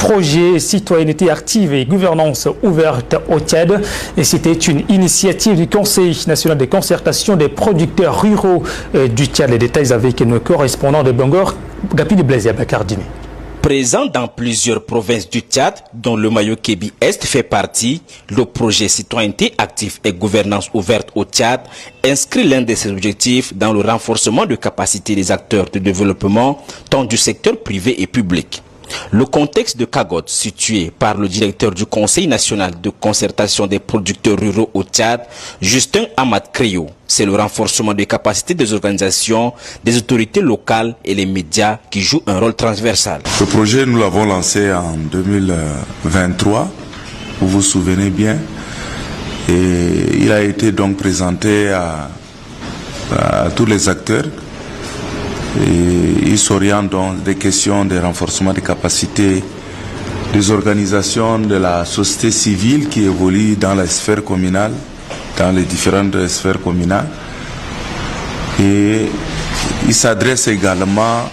projet Citoyenneté active et gouvernance ouverte au Tchad. Et c'était une initiative du Conseil national de concertation des producteurs ruraux du Tchad. Les détails avec nos correspondants de Bangor, Gapi de Blaise et Abakardini. Présent dans plusieurs provinces du Tchad, dont le Mayo-Kébi-Est fait partie, le projet Citoyenneté active et gouvernance ouverte au Tchad inscrit l'un de ses objectifs dans le renforcement de capacités des acteurs de développement, tant du secteur privé et public. Le contexte de Kagot, situé par le directeur du Conseil national de concertation des producteurs ruraux au Tchad, Justin Ahmad Créo, c'est le renforcement des capacités des organisations, des autorités locales et les médias qui jouent un rôle transversal. Ce projet, nous l'avons lancé en 2023, vous vous souvenez bien, et il a été donc présenté à tous les acteurs. Et il s'oriente dans des questions de renforcement des capacités des organisations de la société civile qui évoluent dans la sphère communale, dans les différentes sphères communales. Et il s'adresse également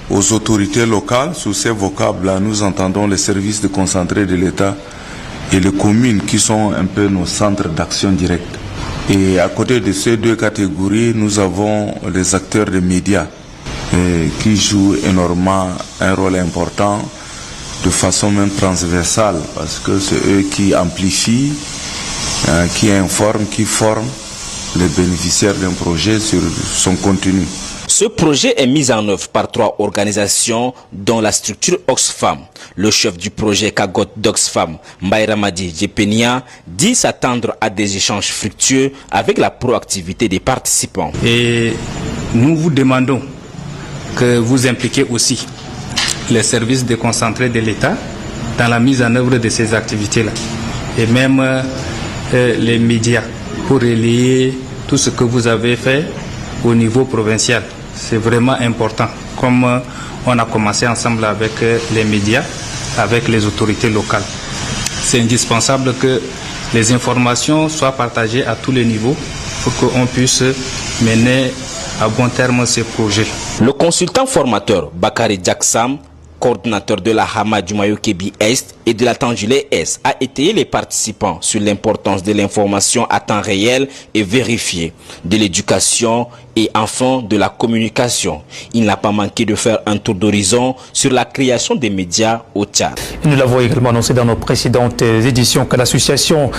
aux autorités locales. Sous ces vocables-là, nous entendons les services déconcentrés de l'État et les communes qui sont un peu nos centres d'action directe. Et à côté de ces deux catégories, nous avons les acteurs des médias qui jouent énormément un rôle important de façon même transversale parce que c'est eux qui amplifient, qui informent, qui forment les bénéficiaires d'un projet sur son contenu. Ce projet est mis en œuvre par 3 organisations dont la structure Oxfam. Le chef du projet Kagot d'Oxfam, Mbaïramadi Djepenia, dit s'attendre à des échanges fructueux avec la proactivité des participants. Et nous vous demandons que vous impliquez aussi les services déconcentrés de l'État dans la mise en œuvre de ces activités-là. Et même les médias pour relayer tout ce que vous avez fait au niveau provincial. C'est vraiment important. Comme on a commencé ensemble avec les médias, avec les autorités locales. C'est indispensable que les informations soient partagées à tous les niveaux pour qu'on puisse mener à bon terme ces projets. Le consultant formateur Bakary Jaksam, coordinateur de la Hama du Mayo-Kébi-Est et de la Tangulé-Est, a étayé les participants sur l'importance de l'information à temps réel et vérifiée, de l'éducation et enfin de la communication. Il n'a pas manqué de faire un tour d'horizon sur la création des médias au Tchad. Nous l'avons également annoncé dans nos précédentes éditions que l'association